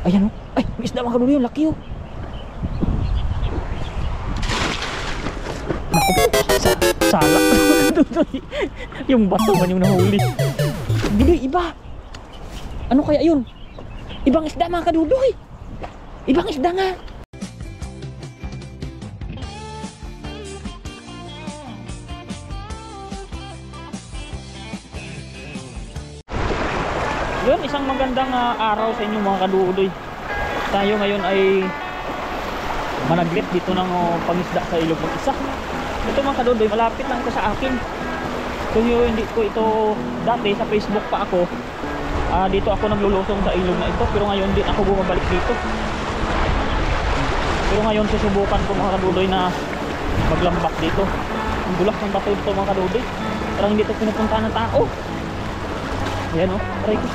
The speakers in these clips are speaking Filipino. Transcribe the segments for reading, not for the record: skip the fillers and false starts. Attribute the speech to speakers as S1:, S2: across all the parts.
S1: Ayan oh. Ay, may isda mga kadudoy, laki oh. Naku po, sala. Yung bato man yung nahuli. Dudoy, iba. Ano kaya yun? Ibang isda mga kadudoy. Ibang isda nga. Yun, isang magandang araw sa inyo mga kadudoy. Tayo ngayon ay managlit dito ng pangisda sa ilog ng isa. Ito mga kadudoy, malapit lang ito sa akin. Kung hindi ko ito dati sa Facebook pa ako, dito ako naglulusong sa ilog na ito, pero ngayon din ako bumabalik dito. Pero ngayon susubukan ko mga kadudoy na maglambak dito. Ang bulak ng bato dito mga kadudoy, parang hindi ito pinupuntahan ng tao. Ayan o, aray ko.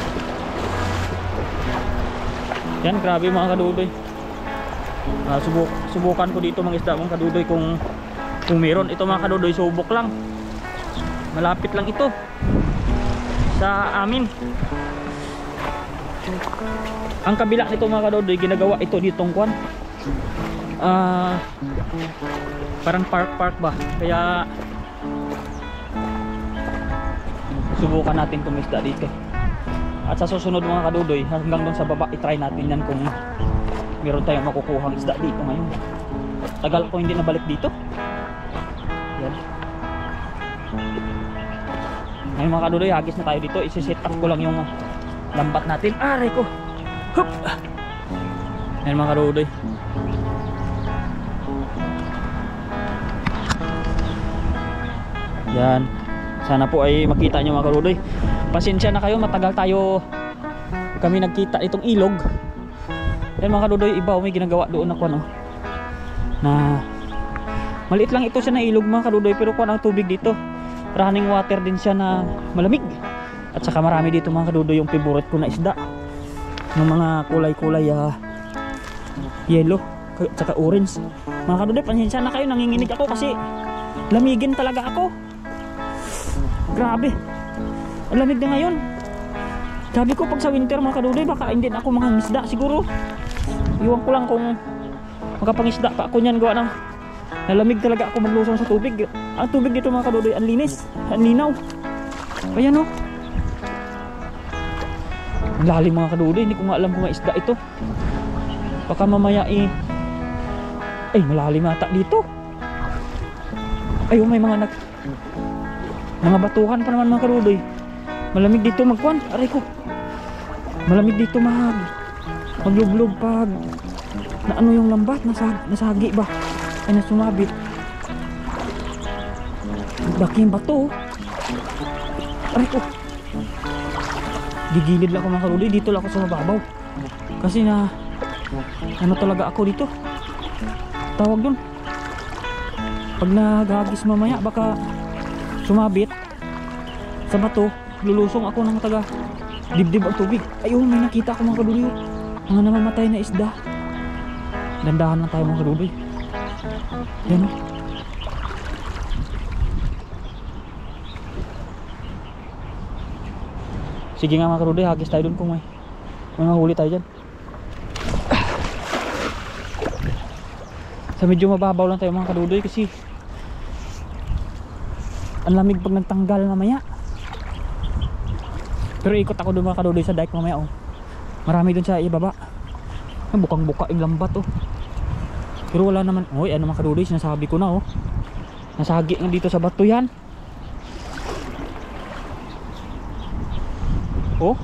S1: Yan, grabe mga kadudoy. Subukan ko dito mga isda mga kadudoy kung meron. Ito mga kadudoy, subok lang. Malapit lang ito sa amin. Ang kabila nito mga kadudoy, ginagawa ito ditong kwan. Parang park ba. Kaya subukan natin tumisda dito. At sa susunod mga kadudoy, hanggang doon sa baba, itry natin yan kung meron tayong makukuhang isda dito ngayon. Tagal ko hindi nabalik dito. Yan. Ngayon mga kadudoy, hagis na tayo dito. Isi-set up ko lang yung lambat natin. Aray ko. Hup! Yan mga kadudoy. Yan. Sana po ay makita nyo mga kadudoy. Pasensya na kayo, matagal tayo kami nagkita itong ilog. Yan mga kadudoy, iba may ginagawa doon ako na maliit lang ito siya na ilog mga kadudoy, pero kung ang tubig dito running water din siya na malamig. At saka marami dito mga kadudoy yung favorite ko na isda, ng mga kulay-kulay yellow at saka orange. Mga kadudoy, pasensya na kayo, nanginginig ako kasi lamigin talaga ako. Grabe, ang lamig na ngayon. Sabi ko pag sa winter mga kadudoy, baka hindi na ako mangangisda siguro. Iwan ko lang kung makapangisda pa ako niyan, gawa ng nalamig talaga ako maglusong sa tubig. Ang tubig dito mga kadudoy, ang linis, ang linaw. Ayan o, ang lalim mga kadudoy. Hindi ko nga alam kung isda ito. Baka mamaya ay malalim ata dito. Ayun, may mga batuhan pa naman mga kadudoy. Malamig dito magkuhan. Aray ko, malamig dito maglublob pag na ano yung lambat, nasagi ba ay nasumabit. Laki yung bato. Aray ko, gigilid lang ako mga kadudoy. Dito lang ako sa mababaw kasi na ano talaga ako dito, tawag dun, pag naghagis mamaya baka sumabit sa bato. Lulusong ako ng taga dibdib ang tubig. Ayun, may nakita ako mga kadudoy, mga namamatay na isda. Dandahan lang tayo mga kadudoy. Yan o. Sige nga mga kadudoy, hagis tayo dun kung may mahuli tayo dyan. Sa medyo mababaw lang tayo mga kadudoy kasi ang lamig pag nagtanggal mamaya. Pero ikot ako doon mga kadudoy sa dike mamaya oh. Marami doon sa ibaba. Bukang-buka yung lambat oh. Pero wala naman. Oy, ano mga kadudoy, sinasabi ko na oh. Nasagi nga dito sa bato yan. Oh.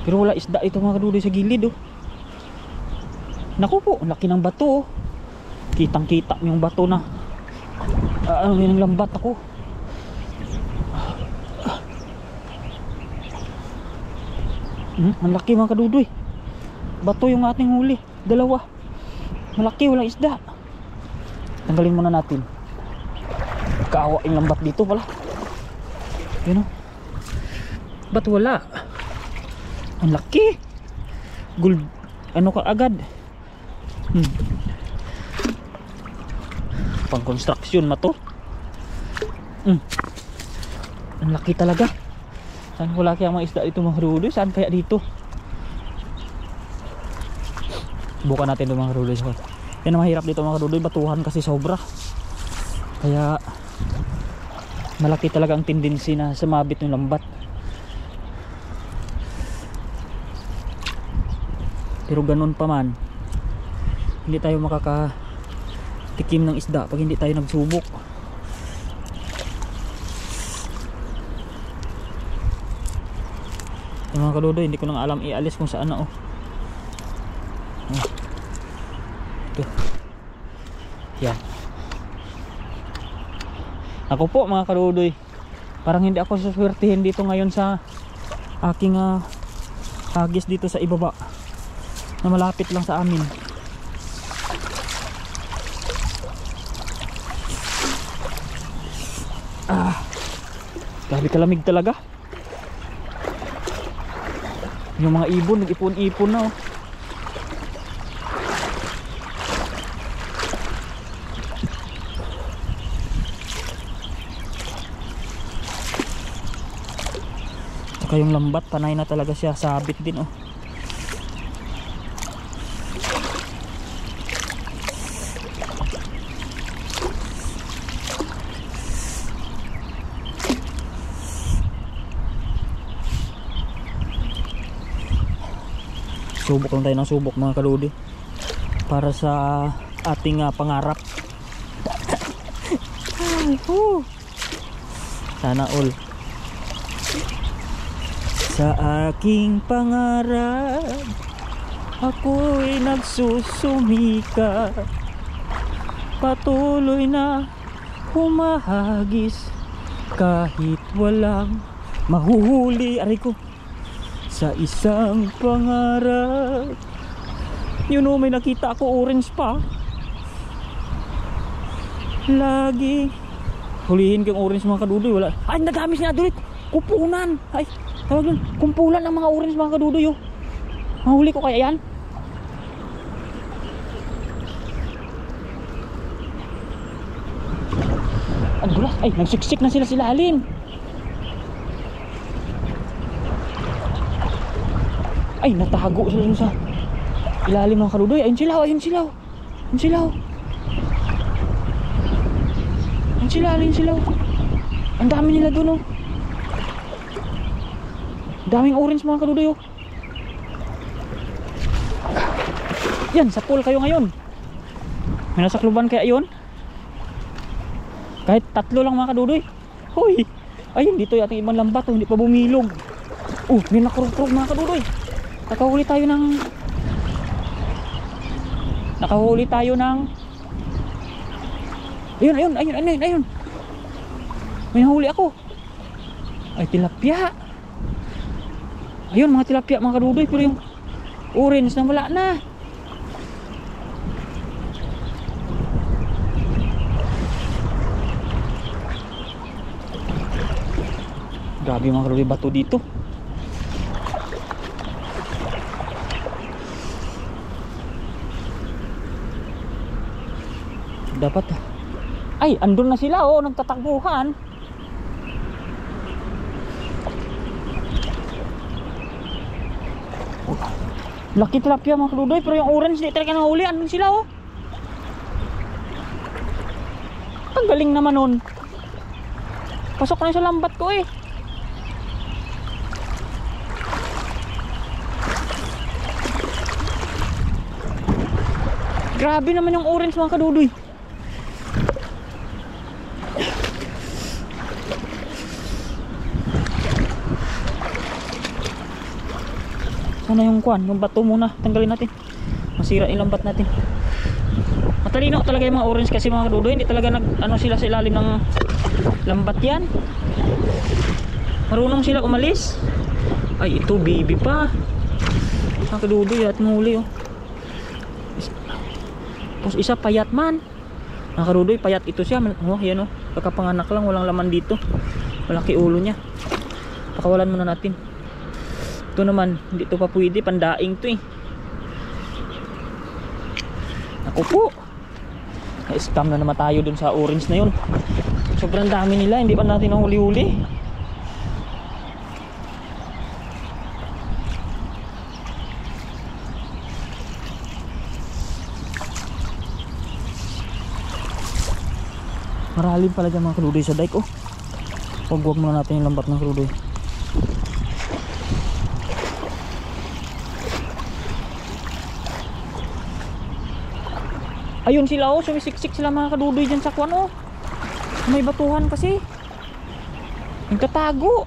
S1: Pero wala isda ito mga kadudoy sa gilid oh. Naku po, laki ng bato oh. Kitang-kita yung bato na ano yung lambat ako. Malaki mga kadudoy. Bato yung ating huli, dalawa. Malaki, walang isda. Tanggalin muna natin. Kaawa yung lambat dito pala. Yun o. Ba't wala? Ang laki. Gold, ano ka agad. Pang construction ma to. Ang laki talaga. Saan wala kaya mga isda dito mga kadudoy? Saan kaya dito? Bukan natin ito mga kadudoy. Yan ang mahirap dito mga kadudoy, batuhan kasi sobra. Kaya malaki talaga ang tendency na sumabit yung lambat. Pero ganun pa man, hindi tayo makakatikim ng isda pag hindi tayo nagsubok. Yung mga kadudoy, hindi ko nang alam ialis kung saan na. Ito. Yan. Ako po mga kadudoy, parang hindi ako suswertihin dito ngayon sa aking hagis dito sa ibaba na malapit lang sa amin. Grabe kalamig talaga. Yung mga ibon nag-ipon-ipon na. Saka yung lambat, panay na talaga siya, sabit din. Subok lang tayo ng subok mga kadudoy para sa ating pangarap. Sana all. Sa aking pangarap ako'y nagsusumika, patuloy na humahagis kahit walang mahuhuli. Aray ko, sa isang pangarap. Yun o, may nakita ako orange pa. Lagi hulihin kang orange mga kadudoy. Wala. Ay, nadami siya dulit. Kupunan. Ay, tawag yun, kumpulan ng mga orange mga kadudoy. Mahuli ko kaya yan? Ang dulas. Ay, nagsiksik na sila silalim. Ay, natago sila dun sa ilalim mga kadudoy. Ayun sila, ayun sila. Ayun sila. Ayun sila, ayun sila. Ang dami nila dun. Daming orange mga kadudoy. Yan, sa pool kayo ngayon. May nasakluban kaya yun? Kahit 3 lang mga kadudoy. Hoy, ayun, dito yung ating ibang lambat. Hindi pa bumilog. May nakurog-kurog mga kadudoy. Nakahuli tayo ng ayun. May nahuli ako. Ay, tilapia. Ayun, mga tilapia mga kadudoy. Pero yung orange na wala na. Grabe mga kadudoy, bato dito. Dapat. Ay, andun na sila nagtatakbuhan. Laki tilapia mga kadudoy, pero yung orange di talaga nahuli. Andun sila Ang galing naman nun. Pasok na sa lambat ko Grabe naman yung orange mga kadudoy. Sana yung kwan, yung bato muna tanggalin natin. Masira yung lambat natin. Matalino talaga yung mga orange kasi mga kadudoy. Hindi talaga sila sa ilalim ng lambat yan. Marunong sila umalis. Ay, ito baby pa mga kadudoy at muli Tapos isa payat man. Mga kadudoy, payat ito siya. Yan kakapanganak lang, walang laman dito. Malaki ulo niya. Pakawalan muna natin. Ito naman, hindi ito pa pwede. Pandaing ito Ako po. Na-scam na naman tayo dun sa orange na yun. Sobrang dami nila, hindi pa natin nahuli-huli. Maralim pala dyan mga kadudoy sa dike. Oh, wag muna natin yung lambat ng kadudoy. Ayun sila oh, sumisiksik sila mga kadudoy dyan sa kwan oh. May batuhan kasi. Nagtatago.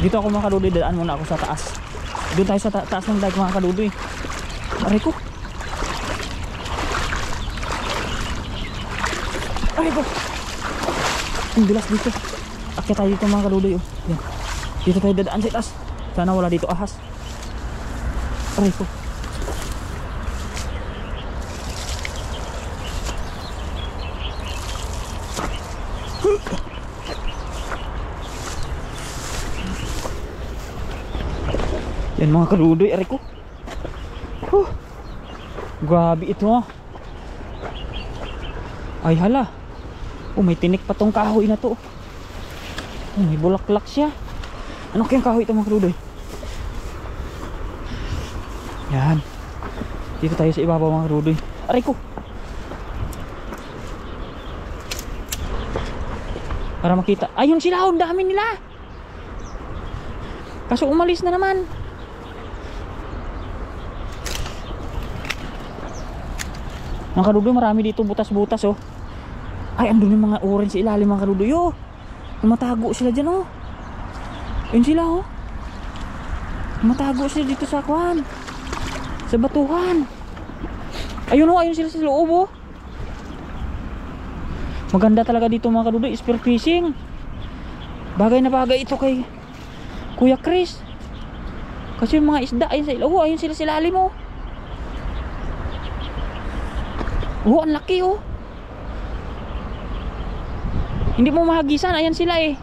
S1: Dito ako mga kadudoy, dadaan muna ako sa taas. Doon tayo sa taas ng dike mga kadudoy. Aray ko. Aray ko. Ang dulas dito. Akyat tayo dito mga kadudoy oh. Yan. Dito tayo dadaan sa taas. Sana wala dito ahas. Aray ko. Yan mga kadudoy, aray ko. Grabe ito ah. Ay hala. Oh, may tinik pa tong kahoy na to. Oh, may bulaklak siya. Ano kayang kahoy ito mga kadudoy? Yan. Dito tayo sa ibabaw mga kadudoy. Aray ko. Para makita. Ayun sila, ang dami nila. Kaso umalis na naman. Mga kadudoy, marami dito butas-butas oh. Ay, andun yung mga orange sa ilalim mga kadudoy oh. Matago sila dyan oh. Yun sila oh. Matago sila dito sa kwan, sa batuhan. Ayun oh, ayun sila sa loob oh. Maganda talaga dito mga kadudoy, spear fishing. Bagay na bagay ito kay Kuya Chris. Kasi yung mga isda ayun sa ilaw oh, ayun sila sa ilalim oh. Oh, ang laki oh. Hindi mo mahagisan, ayan sila eh.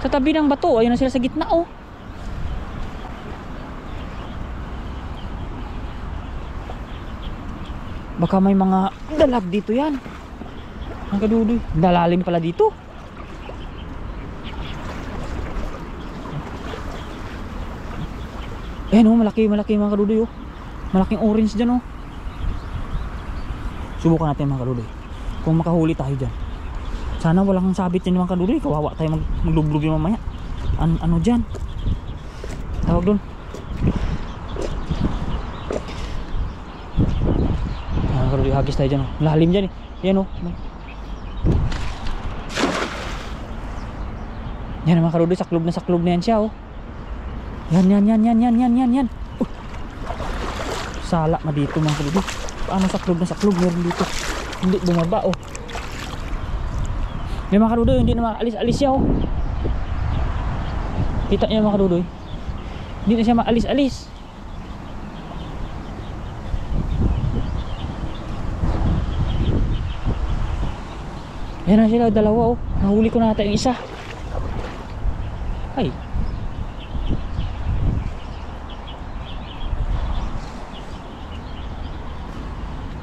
S1: Sa tabi ng bato, ayun na sila sa gitna oh. Baka may mga dalag dito yan. Ang kadudoy, dalalim pala dito. Ayan oh, malaki mga kadudoy oh. Malaking orange dyan oh. Subukan natin mga kadudoy kung makahuli tayo dyan. Sana walang sabit yan mga kadudoy. Kawawa tayo maglublog yung mamaya. Ano dyan? Tawag doon. Mga kadudoy, hagis tayo dyan oh. Lalim dyan eh. Yan oh. Yan mga kadudoy, saklob na yan siya oh. Yan. Sala na dito mga kadudoy. Paano saklob na saklob meron dito? Hindi bumaba oh. May mga kadudoy, hindi na maalis-alis siya oh. Kita niyo mga kadudoy, hindi na siya maalis-alis. Yan na sila, dalawa oh. Nahuli ko na natin yung isa. Ay.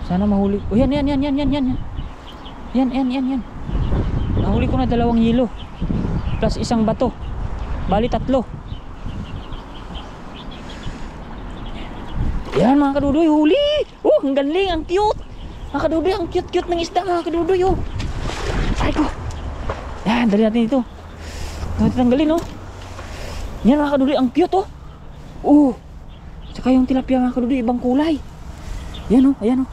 S1: Sana mahuli. Oh, yan. Yan. Nahuli ko na 2 yelo plus isang bato. Bali 3. Yan mga kadudoy, huli. Oh, ang galing, ang cute. Mga kadudoy, ang cute ng isda mga kadudoy oh. Ay ko. Yan, dali natin ito. Tanggalin oh. Yan mga kadudoy, ang cute oh. Oh. Saka yung tilapia mga kadudoy, ibang kulay. Yan oh, ayan oh.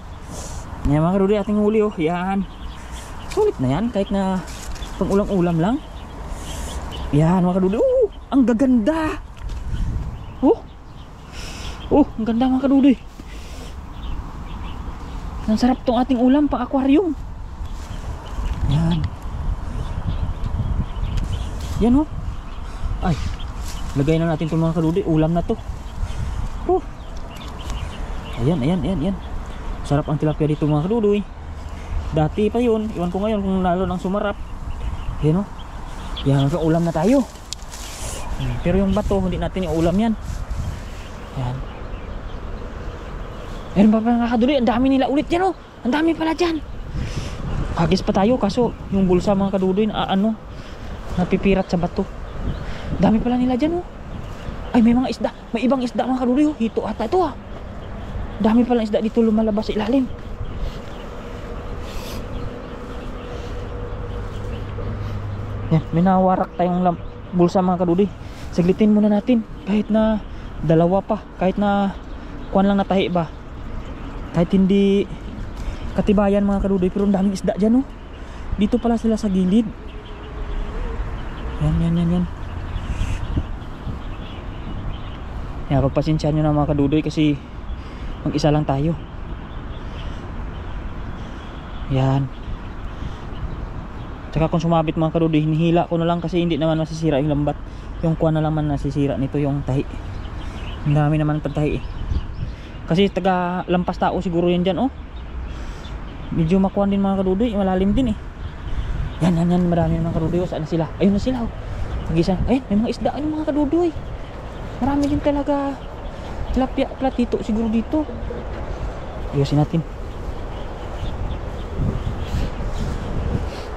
S1: Yan mga kadudoy, ating huli oh. Yan. Sulit na yan kahit na pang ulam-ulam lang. Yan mga kadudoy. Oh, ang gaganda. Oh. Oh, ang ganda mga kadudoy. Ang sarap tong ating ulam pang aquarium. Yan. Yan oh. Ay. Lagay na natin itong mga kadudoy. Ulam na to. Oh. Ayan. Sarap ang tilapia dito mga kadudoy. Dati pa yun, iwan ko ngayon kung lalo nang sumarap. Yan o. Yan, ulam na tayo. Pero yung bato, hindi natin yung ulam yan. Yan. Meron pa mga kadudoy, ang dami nila ulit yan o. Ang dami pala dyan. Hagis pa tayo, kaso yung bulsa mga kadudoy na napipirat sa bato. Dami pala nila dyan o. Ay, may mga isda. May ibang isda mga kadudoy o. Hito ata ito ah. Dami palang isda dito lumalabas sa ilalim. Yan, may nawarak tayong bulsa mga kadudoy. Saglitin muna natin kahit na dalawa pa, kahit na kuwan lang natahi ba, kahit hindi katibayan mga kadudoy, pero ang daming isda dyan oh. Dito pala sila sa gilid. Yan. Yan, pagpasensyahan nyo na mga kadudoy kasi mag-isa lang tayo. Yan. Tsaka kung sumabit mga kadudoy, hinihila ko na lang kasi hindi naman masisira yung lambat. Yung kuwan na lang man nasisira nito, yung tahi. Ang dami naman pagtahi eh. Kasi taga lampas tao siguro yan dyan oh. Medyo makuwan din mga kadudoy, malalim din eh. Yan, marami mga kadudoy oh. Saan na sila? Ayun na sila oh. Pagisan. Ayun, may mga isda ayun mga kadudoy. Marami din talaga. Tilapia, platito siguro dito. Ayusin natin.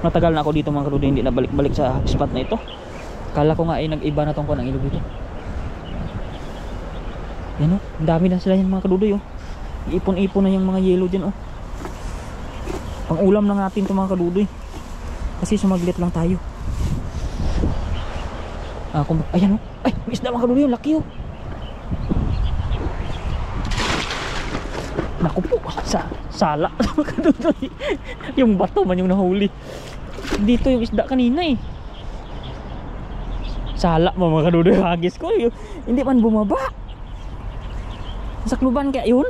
S1: Matagal na ako dito mga kadudoy, hindi na balik-balik sa spot na ito. Kala ko nga ay nag-iba na tong kuwan ng ilog dito. Yan oh, ang dami na sila yan mga kadudoy oh. Iipon-ipon na yung mga yellow dyan oh. Pang ulam lang natin to mga kadudoy. Kasi sumaglit lang tayo. Ayan oh. Ay, may isda mga kadudoy, laki oh. Naku po, sala mga kadudoy. Yung bato man yung nahuli. Dito yung isda kanina eh. Sala mga kadudoy, hagis ko eh. Hindi man bumaba. Sakluban kaya yun?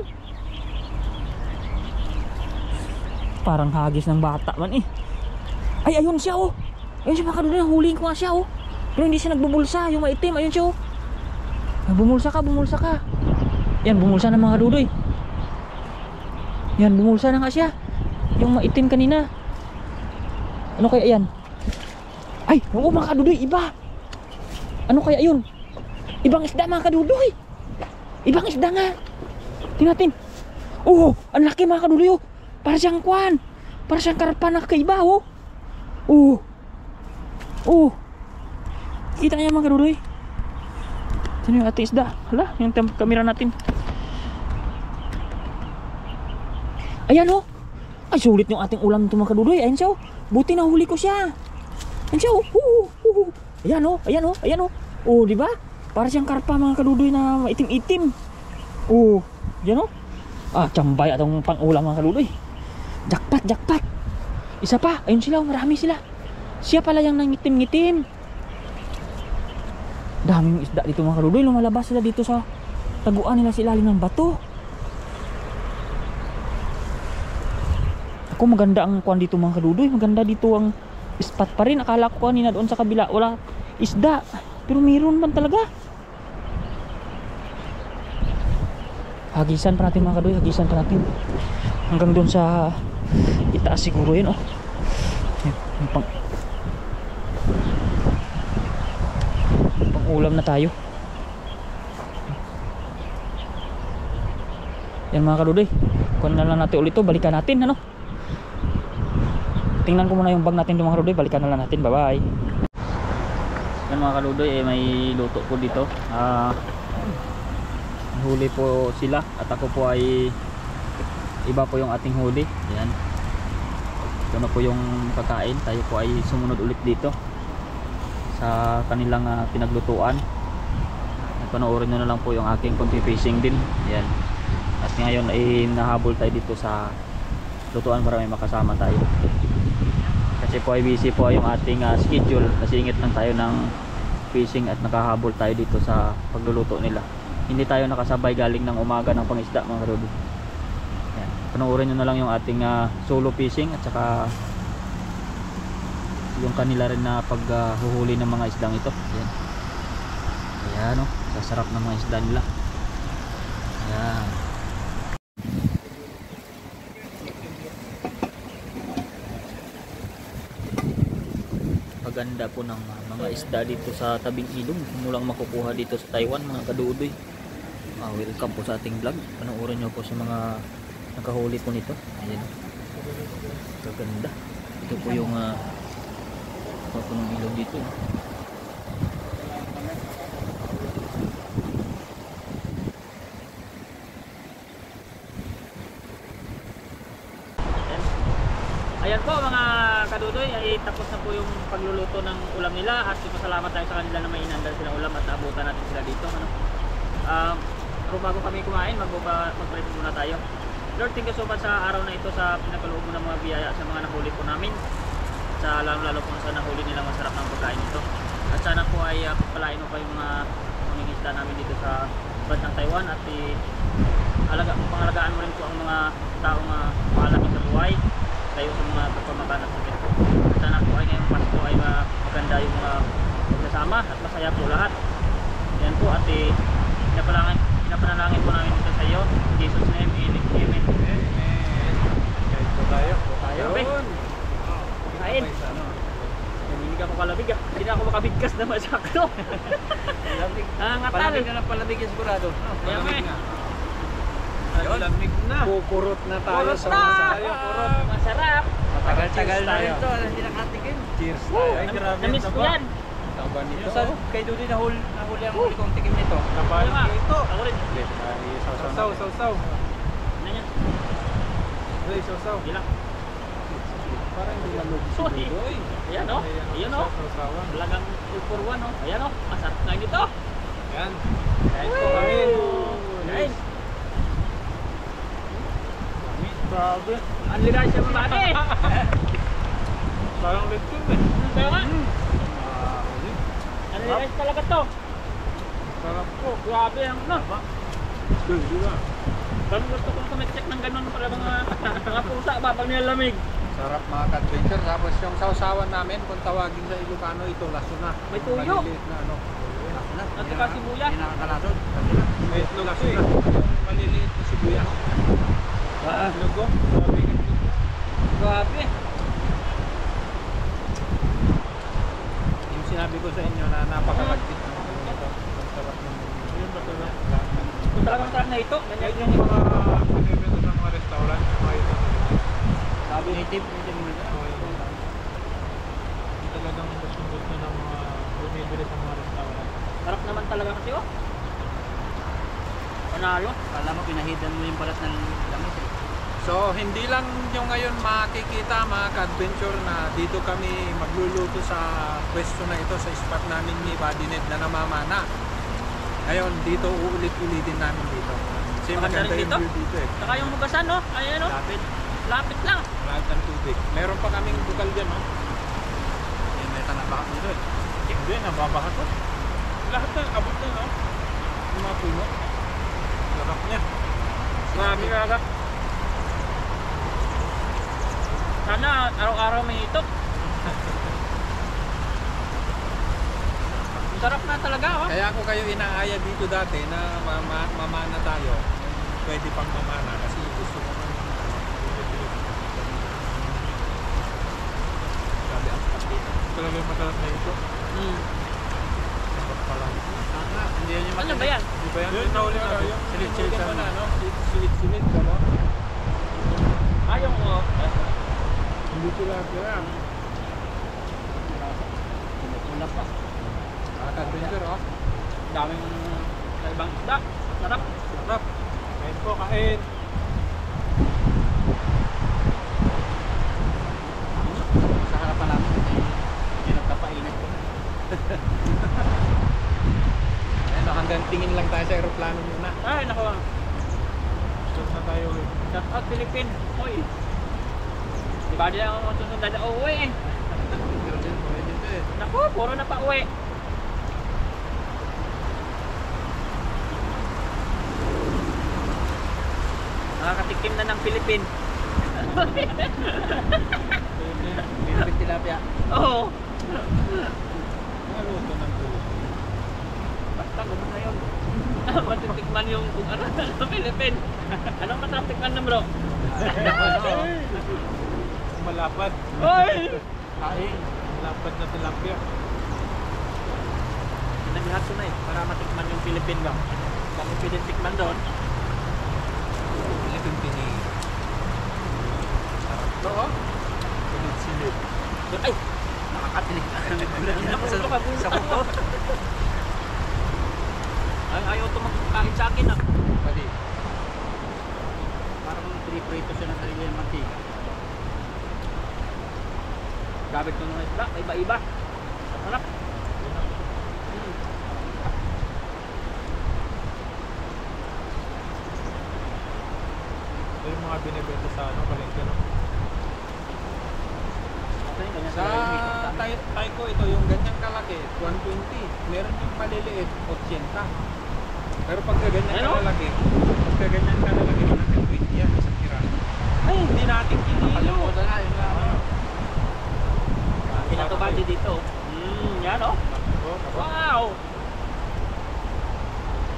S1: Parang hagis ng bata man eh. Ay, ayun siya oh. Ayun siya mga kadudoy, huliin ko nga siya oh. Pero hindi siya nagbubulsa, yung maitim, ayun siya oh. Bumulsa ka. Yan, bumulsa na mga kadudoy. Yan, bumulsa na nga siya. Yung maitim kanina. Ano kaya yan? Ay, oo mga kadudoy, iba. Ano kaya yun? Ibang isda mga kadudoy. Ibang isda nga. Tingnan natin. Oh, ang laki mga kadudoy oh. Para siyang kwan. Para siyang karpa na kaiba oh. Oh. Kita niya mga kadudoy. Sino yung ating isda? Hala, yung kamera natin. Ayan oh. Ay, sulit yung ating ulam nito mga kadudoy. Ayan siya oh. Buti na huli ko siya. Ayan siya oh. Ayan oh. Oh, di ba? Para siyang karpa mga kadudoy na maitim-itim. Oh, yan oh. Tsambay atong pang-ulam mga kadudoy. Jackpot. Isa pa, ayun sila, marami sila. Siya pala yung nangitim-ngitim. Daming isda dito mga kadudoy. Lumalabas sila dito sa taguan nila sa ilalim ng bato. Ako maganda ang kuan dito mga kadudoy. Maganda dito ang spot pa rin. Akala ko kanina doon sa kabila wala isda. Pero mayroon man talaga. Hagisan pa natin mga kadudoy. Hagisan pa natin. Hanggang doon sa itaas siguro yun oh. Pang ulam na tayo. Yan mga kadudoy. Kunin na lang natin ulit to. Balikan natin ano. Tingnan ko muna yung bag natin mga kadudoy. Balikan na lang natin. Bye bye. Yan mga kadudoy, may luto po dito. Huli po sila at ako po ay iba po yung ating huli. Yan. Ito na po yung kakain. Tayo po ay sumunod ulit dito sa kanilang pinaglutuan. Panoorin nyo na lang po yung aking konti fishing din. Yan. At ngayon ay nahabol tayo dito sa lutuan para may makasama tayo. Kasi po ay busy po yung ating schedule. Nasingit lang tayo ng fishing at nakahabol tayo dito sa pagluluto nila. Hindi tayo nakasabay galing ng umaga ng pangisda mga kadudoy. Yan. Panoorin nyo na lang yung ating solo fishing at saka yung kanila rin na paghuhuli ng mga isdang ito. Yan. Ayan o, sasarap ng mga isda nila. Ayan. Paganda po ng mga isda dito sa tabing ilog. Mulang makukuha dito sa Taiwan mga kadudoy. Welcome po sa ating vlog. Panoorin nyo po sa mga nakahuli po nito. Ayan. Paganda. Ito po yung po ng ilog dito. Ayan po mga kadudoy, ay tapos na po yung pagluluto ng ulam nila at pasalamat tayo sa kanila na may inandal silang ulam at naabutan natin sila dito. Ano? Pero bago kami kumain, mag-pray muna tayo. Lord, thank you so much sa araw na ito, sa pinagkaloob mo ng mga biyaya sa mga nahuli po namin. Sa lalo po sa nahuli nilang masarap ng pagkain ito. At sana po ay pagpalain mo pa yung mga mangingisda namin dito sa bansang Taiwan at pangalagaan mo rin po ang mga taong makalaki sa buhay tayo sa mga pagpamakan at sakit po. Sana po ay ngayong Pasko ay maganda yung mga pagsasama at masaya po lahat. Yan po at pinapanalangin po namin ito sa iyo. In Jesus' name, amen.
S2: Kahit po tayo.
S1: Grabe. Kain. Hindi ka makalabig ah. Hindi na ako makabigkas na masakto.
S2: Lamig.
S1: Ngatal.
S2: Palamig na ng palamig yan sigurado.
S1: Palamig
S2: na. Lamig na. Kukurot na tayo sa masaya. Kurot.
S1: Masarap.
S2: Matagal-tagal na rin to. Hindi nakatikim. Cheers tayo. Ay, grabe.
S1: Namiss ko yan.
S2: Taba nito. Kay Dudy nahuli ang huli kong tikim nito.
S1: Kapal ito. Ako rin.
S2: Sausaw.
S1: Ano yan?
S2: Sausaw.
S1: Gila.
S2: Parang hindi lamig si
S1: Sorry.
S2: Dudoy.
S1: Ayan o. Ayan o. Talagang 2 for 1 o. Ayan o. Masarap na ito.
S2: Yan. Kain po kami.
S1: Kain. Grabe. Ang liray siya mamaki.
S2: Parang lechon eh.
S1: Kaya nga. Ang liray talaga to.
S2: Sarap po.
S1: Grabe ang ano.
S2: Di ba?
S1: Parang gusto kong tumitik ng ganun para mga pusa ba pag nilalamig.
S2: Sarap mga ka-adventure. Tapos yung sausawan namin, kung tawagin sa Ilocano, ito laso na.
S1: May tuyo.
S2: Maliliit na ano.
S1: At saka sibuyas.
S2: Hindi nakakalasod. May itlog laso na. Maliliit na sibuyas. Lugo.
S1: Grabe.
S2: Yung sinabi ko sa inyo na napakalagkit ng ito. Ang sarap ng yun ba talaga?
S1: Kung talagang masarap na ito.
S2: Kahit yung mga pinibento ng mga restaurant, mga ito.
S1: Sabi. Native
S2: mo na. Talagang sundot na ng mga bumibili sa mga restaurant.
S1: Sarap naman talaga kasi oh. Panalo.
S3: Kala mo pinahidan mo yung balat ng langis eh.
S2: So, hindi lang yung ngayon makikita mga ka-adventure na dito kami magluluto sa pwesto na ito sa spot namin ni Buddy Ned na namamana. Ngayon, dito uulit-ulitin namin dito. Kasi maganda yung view dito eh.
S1: Saka yung hugasan no. Ayan oh.
S2: Lapit.
S1: Lapit lang.
S2: Lahat ng tubig. Meron pa kaming bukal dyan, no?
S3: Yan may tanabakat nito eh.
S2: Hindi, nababakat ko. Lahat ng abot na, no? Yung mga puno. Sarap niya. Marami kaka.
S1: Sana araw-araw may itok. Sarap na talaga oh.
S2: Kaya ako kayo inaaya dito dati na mamana tayo. Pwede pang mamana kasi gusto ko sabi ang kapita. Talaga masarap na ito. Sarap pala.
S3: Hindi yan yung
S1: Ano ba yan?
S2: Di ba yan? Yung nahuli na yung
S3: Silit-silit
S2: ka
S3: sana.
S2: na, no? Silit-silit ka, no?
S1: Yung
S2: Hindi tilapia.
S1: Pula pa.
S2: Adventure, oh.
S1: Daming ibang isda. Sarap.
S2: Sarap. Kain po, kain.
S3: Sa harapan namin kasi hindi nagkapainit ko.
S2: Ayan, hanggang tingin lang tayo sa aeroplano muna.
S1: Ay naku.
S2: Stop na tayo ulit.
S1: Shout out Philippines. Hoy. Di ba din ako susunod na uuwi eh.
S3: Pero din po dito eh.
S1: Naku, puro na pa uwi. Nakakatikim na ng Philippines.
S3: Pinapit tilapia.
S1: Oo.
S2: Naluto ng tulo.
S1: Basta gano'n na yun. Matitikman yung kung ano sa Philippines. Anong masarap tikman na bro?
S2: Malapad.
S1: Oy!
S3: Kain.
S2: Malapad na tilapia.
S1: Pinaglahat ko na eh, para matikman yung Philippine ba? Kung pwede tikman doon.
S2: Philippine Pini. Sarap to, oh. Silid-silid.
S1: Ay!
S3: Nakakatinig na.
S1: Sa buko. Ay, ayaw ito magkakain sa akin ah.
S2: Pwede.
S3: Parang piniprito siya ng sarili ng mantika.
S1: Gamit ko ng isda, iba-iba. Sarap.
S2: Ito yung mga binibenta sa ano, palengke, no? Sa Taiko ito, yung ganyang kalaki, 120. Meron yung maliliit, 80. Pero pagka ganyan
S1: Ano?
S2: kalalaki, 120 yan, isang tiraso. Ay, hindi natin kinilo.
S3: Nakalimutan na yun lang.
S1: Pinatubadi dito. Yan oh. Wow!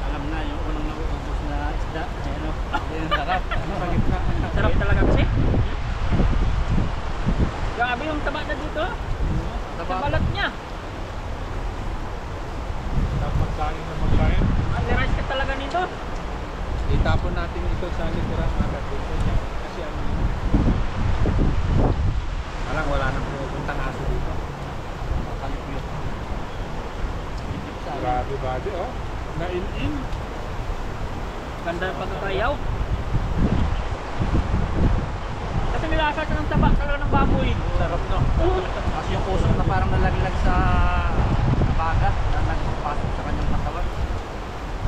S3: Alam na yung unang nauubos na isda. Ayan o. Ayan, sarap.
S2: Sa gitna.
S1: Sarap talaga kasi. Grabe yung taba na dito. Sa balat niya.
S2: Magkain na magkain.
S1: Underize ka talaga nito.
S2: Itapon natin ito sa likuran agad dito niya. Kasi ano yun. Wala nang pumupuntang aso dito.
S3: Kalipyot.
S2: Grabe body, oh. Na-in-in.
S1: Ganda ng pagkakayaw. Kasi nilasa ka ng taba talaga ng baboy.
S2: Sarap, no?
S3: Kasi yung kusok na parang nalaglag sa baga na nagpapasok sa kanyang katawan.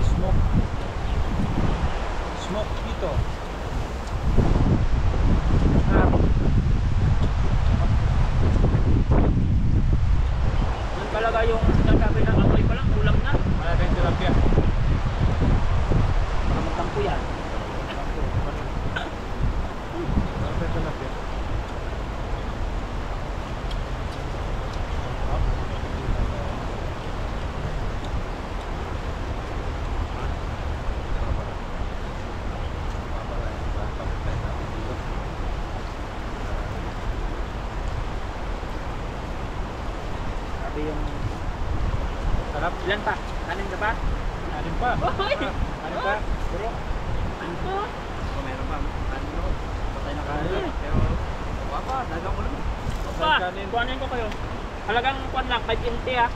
S2: Smoke. Smoke dito.
S1: Yan talaga yung sinasabi ng amoy pa lang, ulam na.
S2: Malaki yung tilapia.
S1: Para magtampo yan.
S2: Malaki yung tilapia.
S1: Sabi yung...
S2: Sarap.
S1: Ilan pa? Kanin ka pa?
S2: Anin pa.
S1: Oy!
S2: Anin pa. Bro.
S1: Ano to?
S3: So meron pa. Ano? Patay na kanin. Pero wala pa. Dagang ulam.
S1: Pa,
S2: Kanin.
S1: kuhanin ko kayo. Halagang kuhan lang, 5 ha.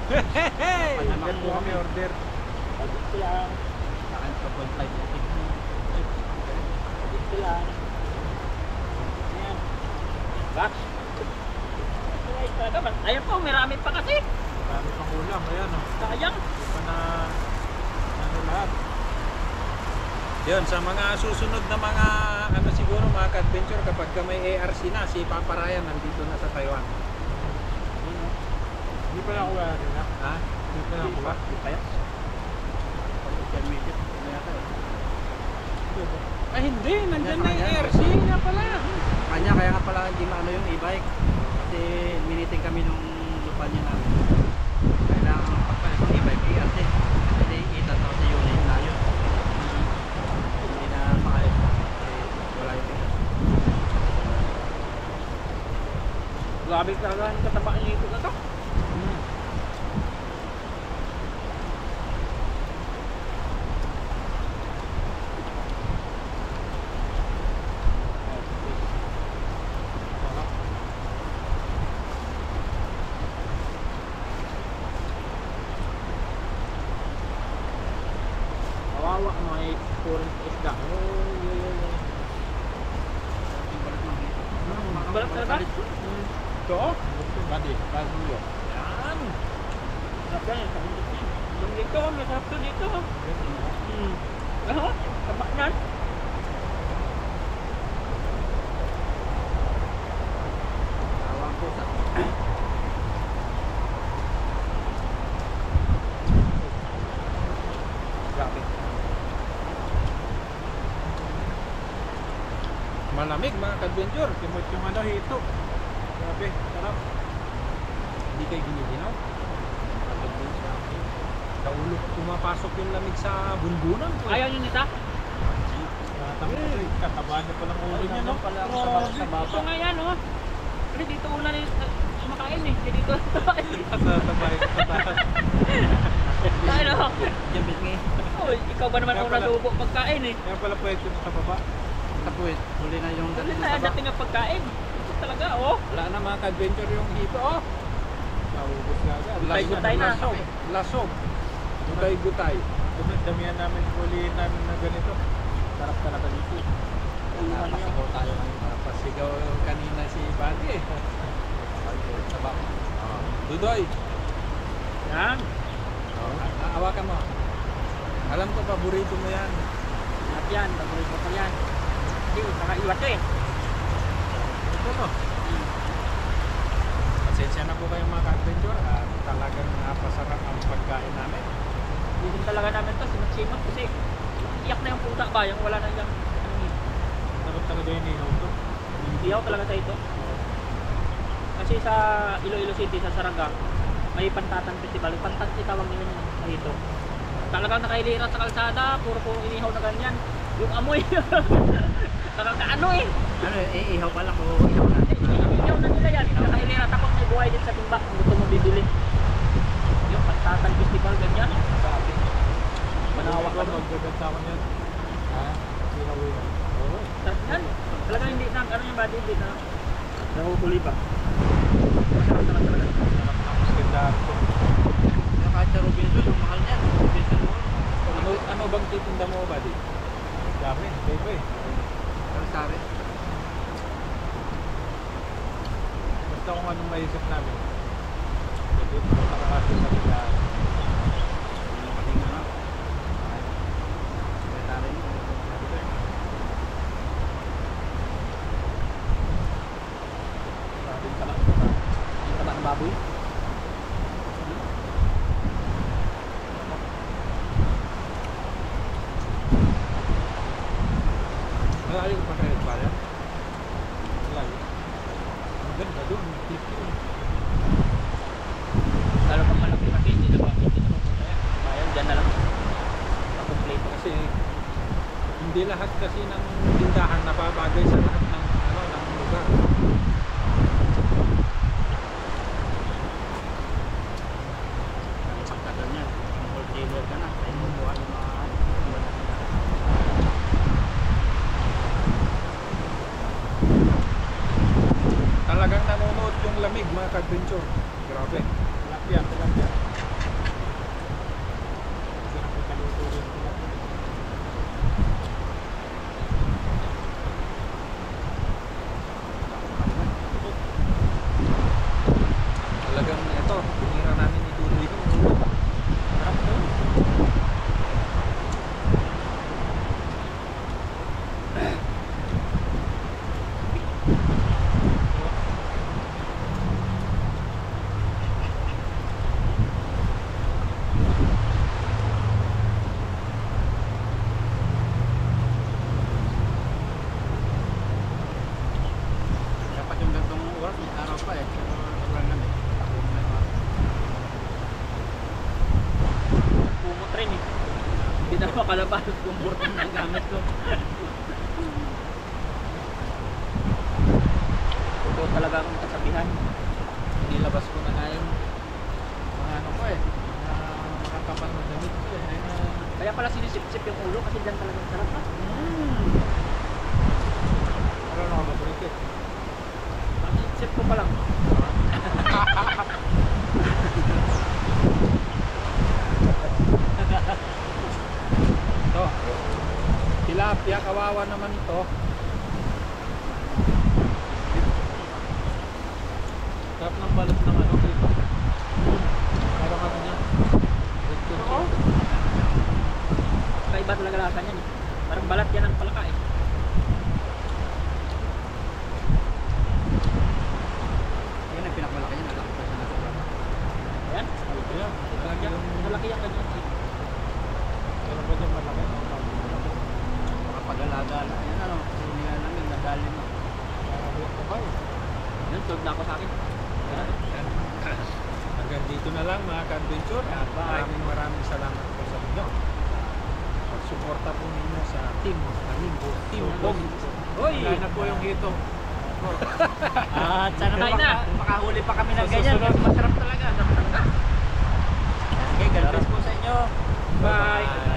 S2: Hey!
S3: Panamak
S2: Yan po kami order.
S1: 5 lang.
S3: Sa akin 2.5.
S1: 5 lang. Ayan. Back. Ay, talaga ba? Ayan po, marami pa kasi.
S2: Marami pang ulam. Ayan, oh.
S1: Sayang.
S2: Hindi pa na ano lahat. Yun, sa mga susunod na mga ano siguro mga ka-adventure kapag ka may ARC na, si Papa Ryan nandito na sa Taiwan. Hindi pa na ako rin na. Ha? Hindi pa na ako ba?
S3: Hindi pa yan. Intermediate. Ano yata eh.
S2: Ay hindi, nandyan na yung
S3: Yan,
S2: ARC nga pala.
S3: Kanya, kaya nga pala hindi maano yung e-bike. Kasi miniting kami nung lupa niya namin. Kailangan pagpalit ng e-bike kasi kasi itataw sa unit na yun. Hindi na makayos. Wala yung itas.
S1: Grabe talaga ang kataba nito na to. Kawawa may current isda.
S3: Yung balat ng dito.
S1: Balat talaga?
S2: Ito? Badi, Kazuyo. Yan.
S1: Sarap yan, sabi ko siya. Yung dito, masarap to dito. Ano? Taba yan.
S3: Tawang po sa
S2: Grabe. Malamig mga ka-adventure. Timot yung ano, hito. Grabe, sarap. Hindi kayo giniginaw. Sa ulo, pumapasok yung lamig sa bunbunan.
S1: Ayaw nyo nita?
S2: Katabaan niya pa ng ulo niya, no?
S3: sa baba.
S1: Ito nga yan, oh. Kasi dito una na kumakain eh. Kasi dito.
S2: Katabay.
S1: Ano?
S3: Jambit nga eh.
S1: Uy, ikaw ba naman
S2: Kaya
S1: ang
S2: pala-
S1: nalubo pagkain eh?
S2: Kaya pala pwede yung sa baba.
S3: Tapuit. Huli na yung
S1: Dali
S3: dating
S1: na
S3: sa baba.
S1: dating ang pagkain. Ito talaga, oh.
S2: Wala na mga ka-adventure yung hito, oh. Naubos na agad.
S1: Gutay-gutay na.
S2: Lasog. Lasog. Gutay-gutay. Damihan namin, huliin namin na ganito. Sarap talaga dito.
S3: Napasigaw tayo ngayon.
S2: Napasigaw kanina si Buddy eh. Taba. Dudoy,
S1: Yan.
S2: hawakan mo. Alam ko, paborito mo yan.
S1: At yan, paborito ko yan. Hindi, nakaiwat eh.
S2: Ito no. Pasensya na po kayo mga ka-adventure at talagang napasarap ang pagkain namin.
S1: Hindi din talaga namin to, simot-simot kasi iyak na yung puta ba, yung wala na yung
S2: Sarap talaga yun eh.
S1: iyaw talaga sa ito. Kasi sa Iloilo City, sa Saraga, may Pantatan Festival. Pantat itawag nila yung dito. Talagang nakailira sa kalsada, puro inihaw na ganyan. Yung amoy. Talagang ano eh.
S3: Ano, iihaw pa lang o ihaw na?
S1: Inihaw na nila yan. Nakailira tapos may buhay din sa timba kung gusto mo bibili. Yung Pantatan Festival, ganyan. Sabi. Manawak ka doon.
S2: Magaganda ko niyan. Ha? Sinawin. Oo.
S1: Sarap yan. Talagang hindi na, ano yung body, hindi na. Nahuhuli pa. Masarap naman talaga.
S2: Tapos ganda ko.
S3: Yung kahit sa Robinson, yung mahal niyan. Robinson Mall.
S2: Ano bang titinda mo, buddy? Dami. Bebe.
S3: Sari.
S2: Basta kung anong maisip namin. Pwede punta ka kasi sa nila.
S3: Ano pa rin ano? Sari.
S2: Sabi ka lang.
S1: Ang taba ng baboy.
S2: Malayo pa kayo bayan? Malayo. Ang ganda doon. Clip yun.
S1: Lalo pag malaki kasi hindi na ba? Hindi na mapunta yan. Bayan, dyan na lang. Makomplete.
S2: Kasi hindi lahat kasi ng tindahan napabagay sa lahat ng ano ng lugar.
S3: Ang pagkadal niya. Ang wholesaler ka na. Tayo mo buwan yung mga
S2: Talagang nanonood yung lamig mga ka-adventure. Grabe. Tilapia, tilapia. Sarap yung kaluto rin tilapia. Talagang ito, binira namin ni Dudoy ko. Sarap doon.
S3: dapat yung gantong oras, may araw pa eh. Pero sobrang lamig. Takbo mo na yung araw.
S1: Pumot rin eh. Hindi na makalabas kung burton ang gamit ko. Ito talaga akong kasabihan.
S2: Nilabas ko na nga yung mga ano ko eh. Mga makakapal na damit ko eh.
S1: Kaya pala sinisip-sip yung ulo kasi dyan talagang sarap ha.
S2: Pero ano, mabalik eh.
S1: Sip ko pa lang.
S2: Ito. Tilapia, kawawa naman ito. Sarap ng balat ng ano dito. Parang ano niya.
S1: Oo. Kaiba talaga lasa niyan eh. Parang balat yan ang palaka eh.
S3: Yun ang pinakamalaki niya. Nalaki pa siya na sobrang.
S1: Ayan.
S2: Ayan.
S1: Yan. Malaki ang ganyan eh.
S2: Pero ba dyan malaki?
S3: Makapag-alaga lang. Yan ano, hindi nga namin nagaling mo.
S1: Yan, tulog na ako sa akin.
S2: Hanggang dito na lang mga ka-adventure. At maraming salamat po sa inyo. Pagsuporta po ninyo sa team namin po. Team Bog.
S1: Hoy!
S2: Wala na po yung hito.
S3: At sana
S1: Kain na.
S3: makahuli pa kami ng
S2: Sa
S3: ganyan.
S2: susunod.
S3: Masarap talaga. Okay, God bless po sa inyo.
S1: Bye!